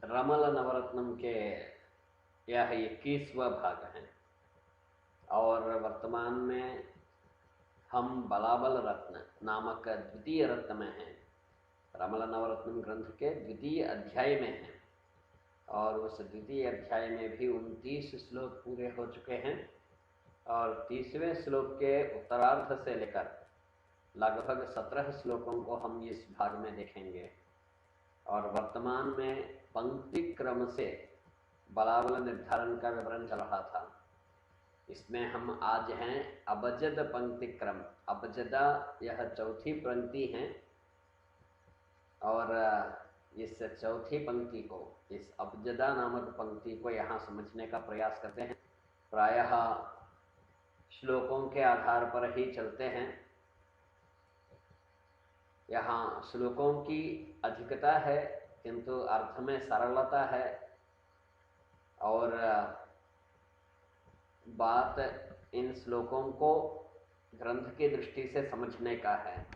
रमल नवरत्नम के यह 21वां भाग है और वर्तमान में हम बलाबल रत्न नामक द्वितीय रत्न में हैं। रमल नवरत्नम ग्रंथ के द्वितीय अध्याय में हैं और उस द्वितीय अध्याय में भी 29 श्लोक पूरे हो चुके हैं और 30वें श्लोक के उत्तरार्ध से लेकर लगभग 17 श्लोकों को हम इस भाग में देखेंगे और वर्तमान में पंक्ति क्रम से बलाबल निर्धारण का विवरण चल रहा था। इसमें हम आज हैं अबजद पंक्ति क्रम। अबजदा यह चौथी पंक्ति है और इस चौथी पंक्ति को, इस अबजदा नामक पंक्ति को यहाँ समझने का प्रयास करते हैं। प्रायः श्लोकों के आधार पर ही चलते हैं। यहाँ श्लोकों की अधिकता है किंतु अर्थ में सरलता है और बात इन श्लोकों को ग्रंथ की दृष्टि से समझने का है।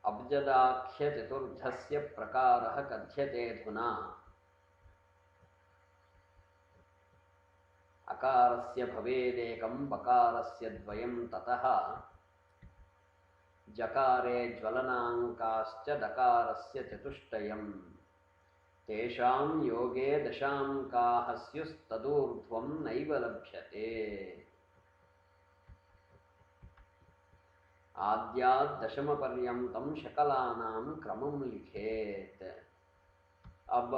अब्जदाख्य चतुर्धस्य प्रकारः कथ्यते अधुना। अकारस्य भवेदेकं बकारस्य द्वयं ततः जकारे ज्वलनाङ्काश्च दकारस्य चतुष्टयम् तेषां योगे दशाङ्काः स्युस्तदूर्ध्वं नैव लभ्यते। आद्यात् दशमपर्यन्तं शकलानां क्रमं लिखेत। अब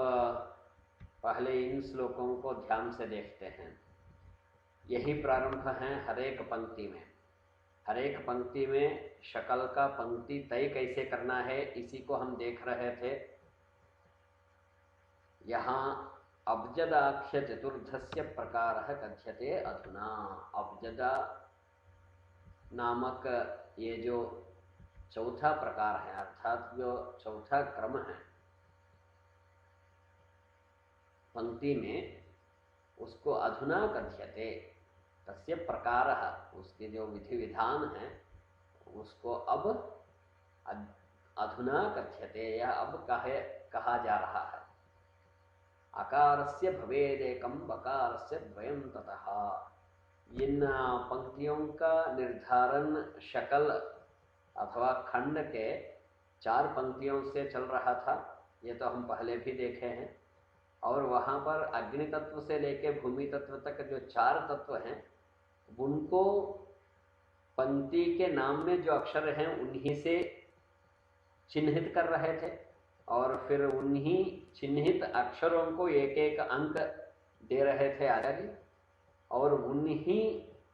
पहले इन श्लोकों को ध्यान से देखते हैं। यही प्रारंभ है हर एक पंक्ति में। हर एक पंक्ति में शकल का पंक्ति तय कैसे करना है इसी को हम देख रहे थे। यहाँ अब्जदाख्य चतुर्धस्य प्रकारः कथ्यते अधुना। अब्जदा नामक ये जो चौथा प्रकार है अर्थात जो चौथा क्रम है पंक्ति में, उसको अधुना कथ्यते। तस्य प्रकारः, उसके जो विधि विधान है उसको अब अधुना कथ्यते, यह अब कहा जा रहा है। अकारस्य भवेदेकं बकारस्य द्वयं ततः। इन पंक्तियों का निर्धारण शकल अथवा खंड के 4 पंक्तियों से चल रहा था। ये तो हम पहले भी देखे हैं और वहाँ पर अग्नि तत्व से लेके भूमि तत्व तक जो 4 तत्व हैं उनको पंक्ति के नाम में जो अक्षर हैं उन्हीं से चिन्हित कर रहे थे और फिर उन्हीं चिन्हित अक्षरों को एक एक अंक दे रहे थे आचार्य और उन्हीं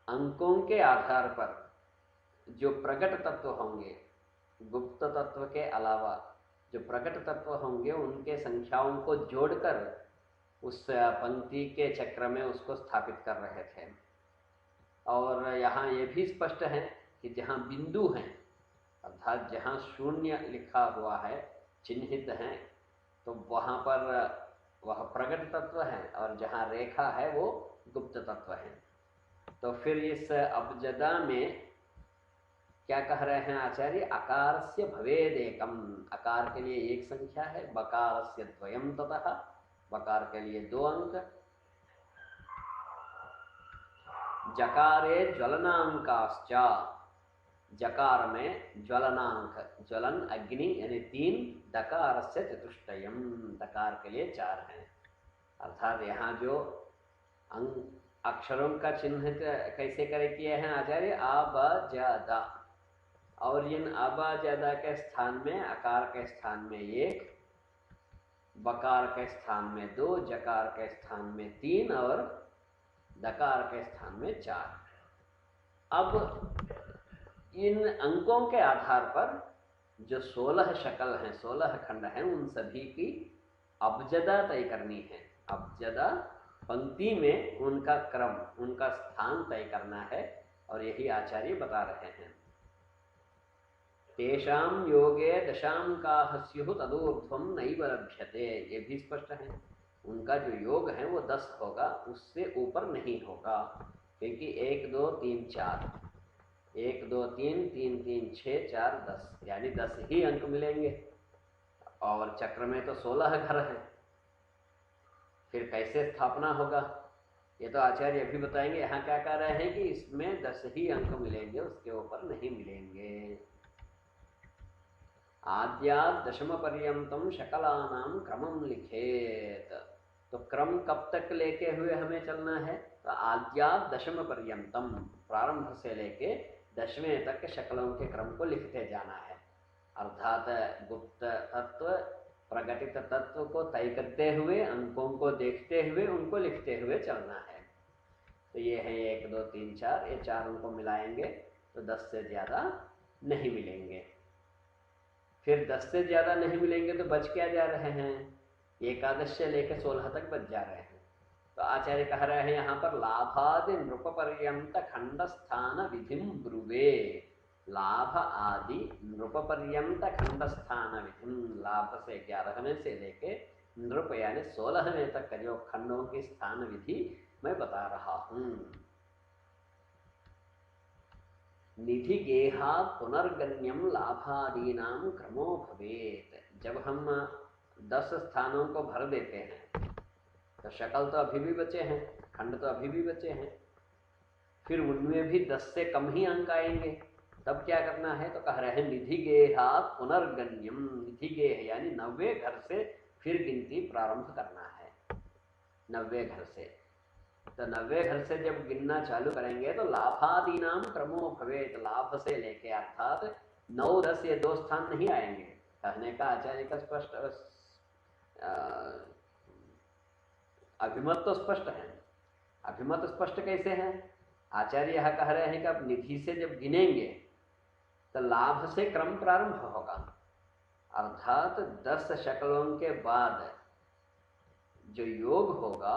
अंकों के आधार पर जो प्रकट तत्व होंगे, गुप्त तत्व के अलावा जो प्रकट तत्व होंगे उनके संख्याओं को जोड़कर उस पंक्ति के चक्र में उसको स्थापित कर रहे थे। और यहाँ ये भी स्पष्ट है कि जहाँ बिंदु हैं अर्थात जहाँ शून्य लिखा हुआ है, चिन्हित हैं, तो वहाँ पर वह प्रकट तत्व है और जहाँ रेखा है वो गुप्त तत्व है। तो फिर इस अब्जदा में क्या कह रहे हैं आचार्य? अकारस्य भवेदेकम, अकार के लिए 1 संख्या है, बकारस्य द्वयं ततः, बकार के लिए 2 अंक, जकारे ज्वलनांकाश्च, जकार में ज्वलनांक, ज्वलन अग्नि यानी 3, दकारस्य चतुष्टयम, दकार के लिए 4 हैं। अर्थात यहाँ जो अक्षरों का चिन्हित कैसे करे किए हैं आचार्य? आ ब ज द, और इन अबा ज्यादा के स्थान में अकार के स्थान में 1, बकार के स्थान में 2, जकार के स्थान में 3 और दकार के स्थान में 4। अब इन अंकों के आधार पर जो 16 शकल हैं, 16 खंड हैं, उन सभी की अब्जदा तय करनी है। अब्जदा पंक्ति में उनका क्रम, उनका स्थान तय करना है और यही आचार्य बता रहे हैं। तेषां योगे दशांकाः स्युः तदूर्ध्वं नैव लभ्यते, ये भी स्पष्ट है। उनका जो योग है वो 10 होगा, उससे ऊपर नहीं होगा, क्योंकि 1 2 3 4, 1 2 3 3 3 6 4 10 यानी 10 ही अंक मिलेंगे। और चक्र में तो 16 घर हैं, फिर कैसे स्थापना होगा ये तो आचार्य अभी बताएंगे। यहाँ क्या कह रहे हैं कि इसमें 10 ही अंक मिलेंगे, उसके ऊपर नहीं मिलेंगे। आद्यात् दशम पर्यंतम शकलानाम क्रमम लिखेत। तो क्रम कब तक लेके हुए हमें चलना है? तो आद्यात् दशम पर्यंतम, प्रारंभ से लेके 10वें तक शकलों के क्रम को लिखते जाना है। अर्थात गुप्त तत्व, प्रकटित तत्व को तय करते हुए, अंकों को देखते हुए उनको लिखते हुए चलना है। तो ये है 1 2 3 4, ये 4 अंकों मिलाएंगे तो 10 से ज़्यादा नहीं मिलेंगे। फिर 10 से ज़्यादा नहीं मिलेंगे तो बच क्या जा रहे हैं? एकादश से लेकर 16 तक बच जा रहे हैं। तो आचार्य कह रहे हैं यहाँ पर लाभादि नृप पर्यंत खंड स्थान विधिम ब्रुवे। लाभ आदि नृप पर्यंत खंड स्थान विधिम, लाभ से 11वें से लेके नृप यानी 16वें तक का जो खंडों की स्थान विधि मैं बता रहा हूँ। निधि गेहात् पुनर्गण्यम लाभादीनाम क्रमो भवेत। जब हम 10 स्थानों को भर देते हैं तो शकल तो अभी भी बचे हैं, खंड तो अभी भी बचे हैं, फिर उनमें भी 10 से कम ही अंक आएंगे। तब क्या करना है? तो कह रहे हैं निधि गेहात् पुनर्गण्यम। निधि गेह यानी 90 घर से फिर गिनती प्रारंभ करना है। 90 घर से, तो 90 घर से जब गिनना चालू करेंगे तो लाभादीनाम क्रमो भवेत। लाभ से लेके अर्थात 9 10 ये 2 स्थान नहीं आएंगे। कहने का आचार्य का स्पष्ट अभिमत तो स्पष्ट है। अभिमत स्पष्ट कैसे है? आचार्य यह कह रहे हैं कि अब निधि से जब गिनेंगे तो लाभ से क्रम प्रारंभ होगा, अर्थात 10 शकलों के बाद जो योग होगा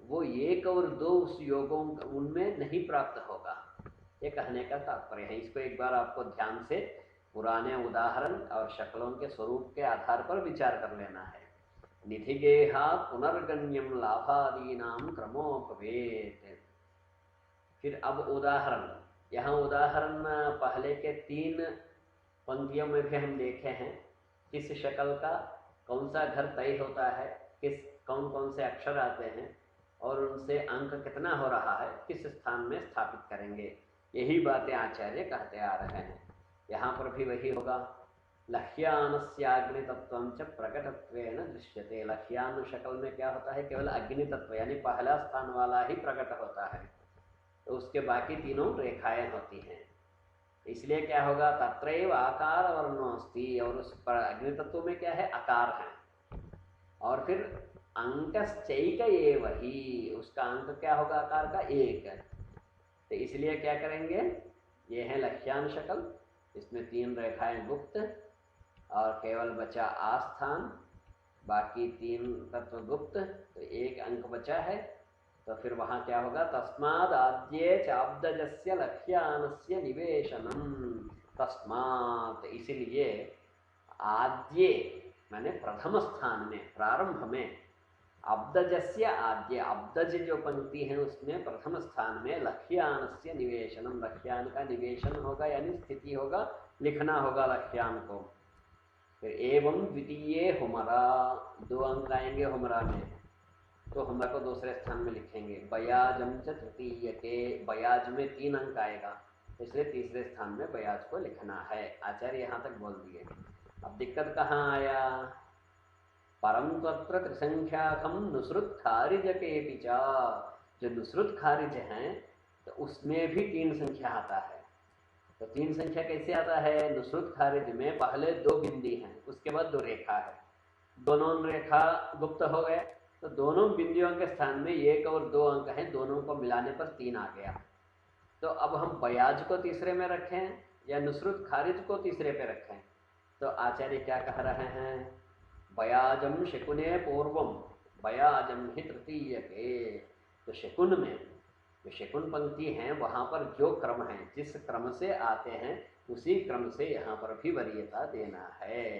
वो 1 और 2 उस योगों उनमें नहीं प्राप्त होगा। ये कहने का तात्पर्य है। इसको एक बार आपको ध्यान से पुराने उदाहरण और शक्लों के स्वरूप के आधार पर विचार कर लेना है। निधि गेहात् पुनर्गण्यम लाभादीनाम क्रमो भवेत। फिर अब उदाहरण, यहाँ उदाहरण पहले के 3 पंक्तियों में भी हम देखे हैं। किस शक्ल का कौन सा घर तय होता है, किस कौन कौन से अक्षर आते हैं और उनसे अंक कितना हो रहा है, किस स्थान में स्थापित करेंगे, यही बातें आचार्य कहते आ रहे हैं। यहाँ पर भी वही होगा। लह्यानस्याग्नि तत्वं च प्रकटत्वेन दृश्यते। लह्यान शक्ल में क्या होता है? केवल अग्नि तत्व यानी पहला स्थान वाला ही प्रकट होता है, तो उसके बाकी तीनों रेखाएं होती हैं। इसलिए क्या होगा? तत्रैव आकार वर्णोऽस्ति, और उस पर अग्नि तत्व में क्या है? आकार है। और फिर अंकश्चैक एव ही, उसका अंक क्या होगा? आकार का 1। तो इसलिए क्या करेंगे? ये है लह्यान शक्ल, इसमें 3 रेखाएं गुप्त और केवल बचा आस्थान, बाकी 3 तत्व गुप्त, तो 1 अंक बचा है। तो फिर वहाँ क्या होगा? तस्माद् आद्ये चाब्दजस्य लह्यानस्य निवेशनम। तस्मात्, इसलिए आद्ये माने प्रथम स्थान में, प्रारंभ में, अब्दजस्य आद्य, अब्दज जो पंक्ति है उसमें प्रथम स्थान में लह्यानस्य निवेशनम, लह्यान का निवेशन होगा यानी स्थिति होगा, लिखना होगा लह्यान को। फिर एवं द्वितीय हुमरा, 2 अंक आएंगे हुमरा में, तो हुमरा को दूसरे स्थान में लिखेंगे। बयाजम च तृतीय के, बयाज में 3 अंक आएगा, इसलिए तीसरे स्थान में बयाज को लिखना है। आचार्य यहाँ तक बोल दिए। अब दिक्कत कहाँ आया? परम तत्र त्रिसंख्याकम नुसृत खारिज के पिचा, जो नुसृत खारिज हैं तो उसमें भी 3 संख्या आता है। तो 3 संख्या कैसे आता है? नुसृत खारिज में पहले 2 बिंदी हैं, उसके बाद 2 रेखा है, दोनों रेखा गुप्त हो गए, तो दोनों बिंदियों के स्थान में 1 और 2 अंक हैं, दोनों को मिलाने पर 3 आ गया। तो अब हम बयाज को तीसरे में रखें या नुसृत खारिज को तीसरे पे रखें? तो आचार्य क्या कह रहे हैं? बयाजम शकुने पूर्वम, बयाजम ही तृतीय के। तो शकुन में जो शकुन पंक्ति है वहाँ पर जो क्रम है, जिस क्रम से आते हैं उसी क्रम से यहाँ पर भी वरीयता देना है।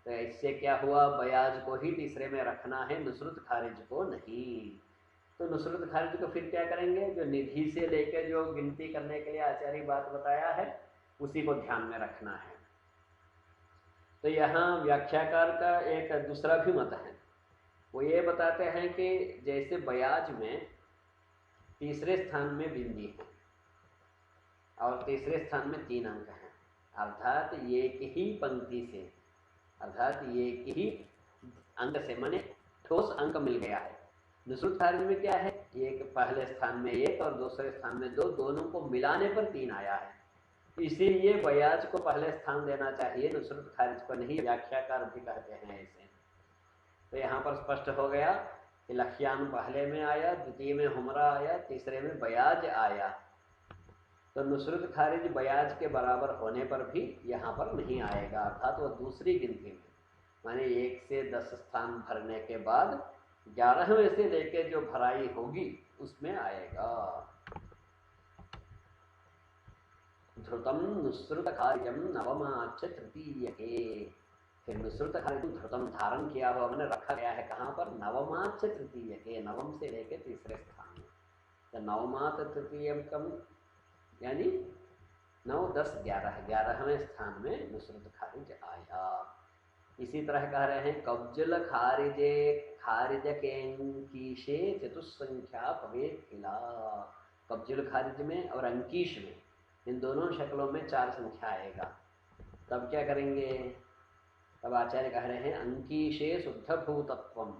तो इससे क्या हुआ? बयाज को ही तीसरे में रखना है, नुसरत खारिज को नहीं। तो नुसरत खारिज को फिर क्या करेंगे? जो निधि से लेकर जो गिनती करने के लिए आचार्य बात बताया है उसी को ध्यान में रखना है। तो यहाँ व्याख्याकार का एक दूसरा भी मत है। वो ये बताते हैं कि जैसे बयाज में तीसरे स्थान में बिंदी है और तीसरे स्थान में 3 अंक हैं, अर्थात एक ही पंक्ति से, अर्थात एक ही अंक से माने ठोस अंक मिल गया है। नुसरत खारिज में क्या है, एक पहले स्थान में 1 और दूसरे स्थान में 2, दोनों को मिलाने पर 3 आया है। इसीलिए बयाज को पहले स्थान देना चाहिए, नुसरत खारिज को नहीं। व्याख्याकार भी कहते हैं ऐसे। तो यहाँ पर स्पष्ट हो गया कि लखयान पहले में आया, द्वितीय में हुमरा आया, तीसरे में बयाज आया। तो नुसरत खारिज बयाज के बराबर होने पर भी यहाँ पर नहीं आएगा, अर्थात वो दूसरी गिनती में, माने 1 से 10 स्थान भरने के बाद 11वें से लेके जो भराई होगी उसमें आएगा। ध्रुतम नुसृत खारिजम नवमाच्च तृतीयके। फिर नुसृत खारिज ध्रुतम धारण किया हुआ मैंने रखा गया है कहाँ पर, नवमाच्च तृतीयके, नवम से लेके तीसरे स्थान में। तो नवमात तृतीयकम यानी 9, 10, 11, 11वें स्थान में नुसरत खारिज आया। इसी तरह कह रहे हैं कब्जुल खारिजे खारिज के अंकीशे चतुस्संख्या पवेत किला। कब्जुल खारिज में और अंकीश में, इन दोनों शक्लों में 4 संख्या आएगा। तब क्या करेंगे, तब आचार्य कह रहे हैं अंकीशे शुद्ध भूतत्वम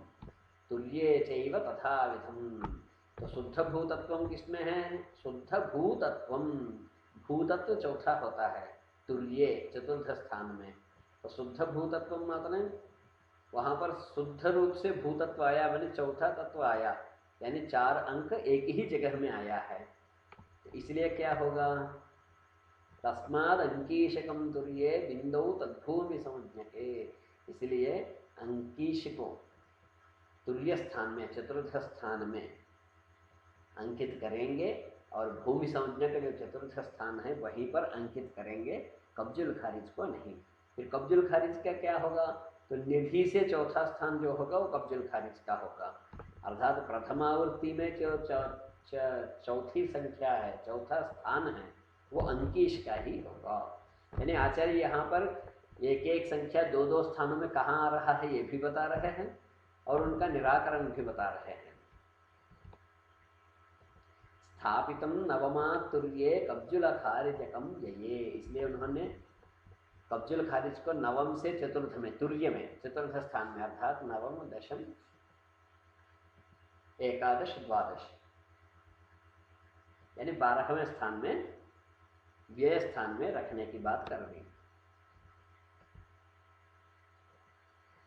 तुल्ये चैव तथा विधम। तो शुद्ध भूतत्वम किसमें है, शुद्ध भूतत्वम, भूतत्व चौथा होता है, तुल्ये चतुर्थ स्थान में। तो शुद्ध भूतत्वम मतलब वहाँ पर शुद्ध रूप से भूतत्व आया, मैंने चौथा तत्व आया, यानी 4 अंक एक ही जगह में आया है। इसलिए क्या होगा, तस्माद अंकीशकम तुल्ये बिंदु तद्भूमि संज्ञके। इसलिए अंकीश को तुल्य स्थान में, चतुर्थ स्थान में अंकित करेंगे और भूमि संज्ञक जो चतुर्थ स्थान है वहीं पर अंकित करेंगे, कब्जुल खारिज को नहीं। फिर कब्जुल खारिज का क्या होगा, तो निधि से चौथा स्थान जो होगा वो कब्जुल खारिज का होगा, अर्थात प्रथमावृत्ति में जो चौथी संख्या है, चौथा स्थान है, वो अंकीश का ही होगा। यानी आचार्य यहाँ पर एक एक संख्या 2-2 स्थानों में कहाँ आ रहा है ये भी बता रहे हैं और उनका निराकरण भी बता रहे हैं। स्थापितम नवमा तुल्ये कब्जुल खारिजकम यये, इसलिए उन्होंने कब्जुल खारिज को नवम से चतुर्थ में, तुल्य में, चतुर्थ स्थान में, अर्थात नवम, दशम, एकादश, द्वादश, यानी 12वें स्थान में, व्यय स्थान में रखने की बात कर दी।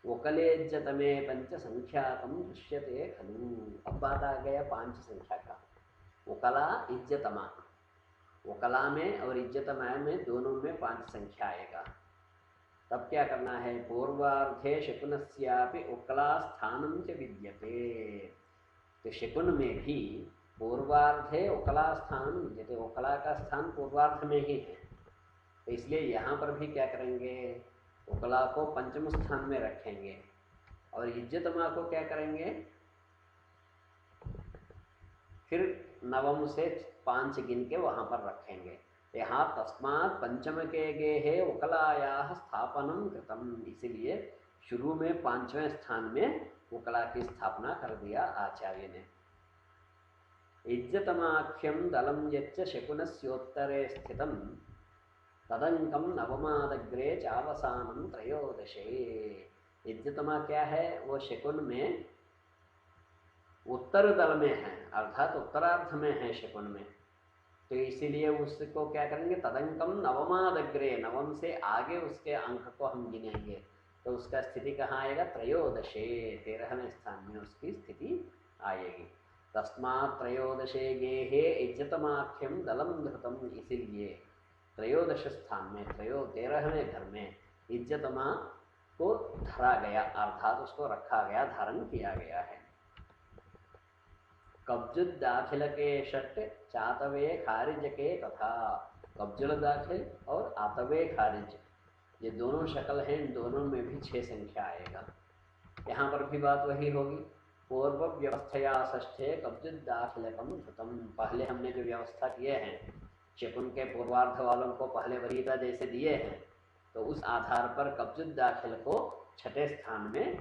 वकलेज्जतमे पंच संख्याकम दृश्यते खलु। अब बात आ गया 5 संख्या का। वकला इज्जतमा, वकला में और इज्जतमा में दोनों में 5 संख्या आएगा। तब क्या करना है, पूर्वार्धे शकुनस्यापि उकला स्थानम च विद्यते। तो शकुन में भी पूर्वार्धे उकला स्थान विद्यते, उकला का स्थान पूर्वार्ध में ही है। तो इसलिए यहाँ पर भी क्या करेंगे, उकला को पंचम स्थान में रखेंगे और इज्जतमा को क्या करेंगे, फिर नवम से 5 गिन के वहाँ पर रखेंगे। यहाँ तस्मात् पंचम के गेहे उकलाया स्थापनम कृतम, इसीलिए शुरू में 5वें स्थान में उकला की स्थापना कर दिया आचार्य ने। इज्जतमाख्यम दलम यच्च शकुनस्योत्तरे स्थितम तदंकम नवमादग्रे चावसानम त्रयोदशे। इज्जतमा क्या है, वो शकुन में उत्तर दल में है, अर्थात उत्तरार्ध में है शकुन में। तो इसीलिए उसको क्या करेंगे, तदंकम नवमादग्रे, नवम से आगे उसके अंक को हम गिनेंगे। तो उसका स्थिति कहाँ आएगा, त्रयोदशे, 13वें स्थान में उसकी स्थिति आएगी। तस्मात् त्रयोदशे गेहे इज्जतमाख्यम दलम धृतम, इसीलिए त्रयोदश स्थान में, 13वें घर में इज्जतमा को धरा गया, अर्थात उसको रखा गया, धारण किया गया है। कब्जुल दाखिल के षट चातवे खारिज के तथा, कब्जुल दाखिल और आतवे खारिज ये दोनों शक्ल हैं, इन दोनों में भी 6 संख्या आएगा। यहाँ पर भी बात वही होगी, पूर्व व्यवस्थया षष्ठे कब्जुल दाखिलकम धृतम। पहले हमने जो व्यवस्था किए हैं शकुन के पूर्वार्ध वालों को पहले वरीयता जैसे दिए हैं, तो उस आधार पर कब्जुद दाखिल को छठे स्थान में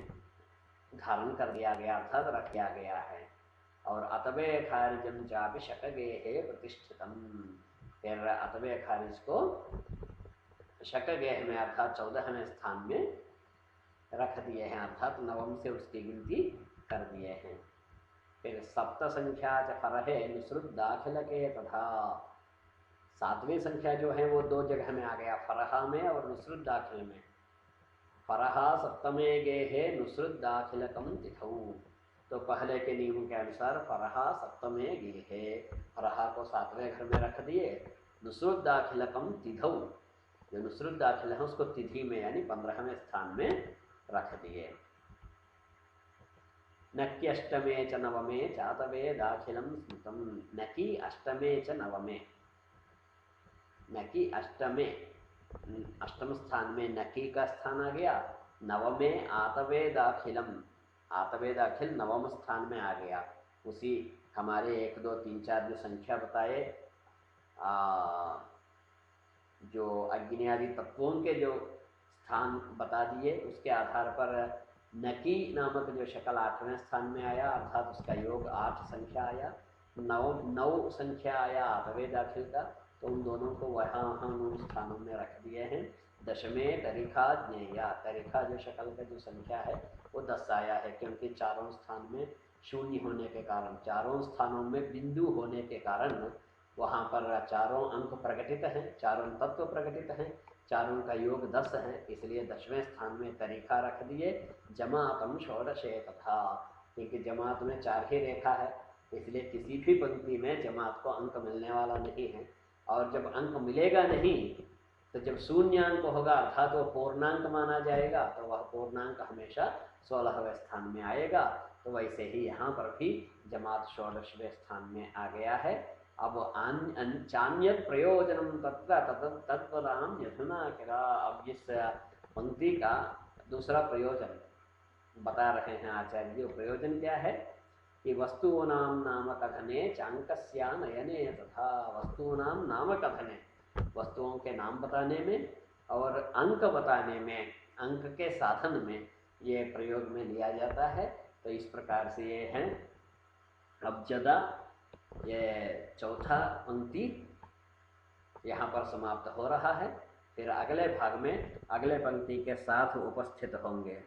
धारण कर दिया गया, अर्थात रख दिया गया है। और अतवे खारिजम चापि शकगेहे प्रतिष्ठितम, फिर अतवे खारिज को शकगेह में अर्थात 14वें स्थान में रख दिए हैं, अर्थात नवम से उसकी गिनती कर दिए हैं। फिर सप्त संख्या च फरहे नुसृत दाखिल के तथा, 7वीं संख्या जो है वो 2 जगह में आ गया, फरहा में और नुसृत दाखिल में। फरहा सप्तमे गेहे नुसृत दाखिलकम तिथौ, तो पहले के नियम के अनुसार फरहा सप्तमे गेहे, फरहा को 7वें घर में रख दिए, नुसृत दाखिलकम तिथौ, जो नुसृत दाखिल है उसको तिथि में यानी 15वें स्थान में रख दिए। नकी अष्टमे च नवमे चातवे दाखिलम स्मृतम, नकी अष्टमे च नवमे, नकी अष्टमे, अष्टम स्थान में नकी का स्थान आ गया, नवमे आतवे दाखिलम, आतवे दाखिल नवम स्थान में आ गया। उसी हमारे 1 2 3 4 जो संख्या बताए, जो अग्नि आदि तत्वों के जो स्थान बता दिए, उसके आधार पर नकी नामक जो शकल 8वें स्थान में आया, अर्थात उसका योग 8 संख्या आया, 9 संख्या आया आठवें दाखिल का, तो उन दोनों को वहाँ हम उन स्थानों में रख दिए हैं। दशमे तरीखा ज्ञेया, तरीखा जो शकल का जो संख्या है वो 10 आया है, क्योंकि चारों स्थान में शून्य होने के कारण, चारों स्थानों में बिंदु होने के कारण वहाँ पर चारों अंक प्रकटित हैं, चारों तत्व प्रकटित हैं, चारों का योग 10 है, इसलिए 10वें स्थान में तरीखा रख दिए। जमातम षोडशे तथा, क्योंकि जमात में 4 ही रेखा है, इसलिए किसी भी पंक्ति में जमात को अंक मिलने वाला नहीं है। और जब अंक मिलेगा नहीं तो जब शून्य अंक होगा अर्थात वो पूर्णांक माना जाएगा, तो वह पूर्णांक हमेशा 16वें स्थान में आएगा। तो वैसे ही यहाँ पर भी जमात 16वें स्थान में आ गया है। अब चान्यत प्रयोजनम तत्र तत्पदाम यथुना किरा, अब इस पंक्ति का दूसरा प्रयोजन बता रहे हैं आचार्य। प्रयोजन क्या है कि वस्तूनाम नाम कथने चांकस्या नयने तथा, वस्तूनाम नाम कथने, वस्तुओं के नाम बताने में और अंक बताने में, अंक के साधन में ये प्रयोग में लिया जाता है। तो इस प्रकार से ये है अब्जदा, ये चौथा पंक्ति यहाँ पर समाप्त हो रहा है। फिर अगले भाग में अगले पंक्ति के साथ उपस्थित होंगे।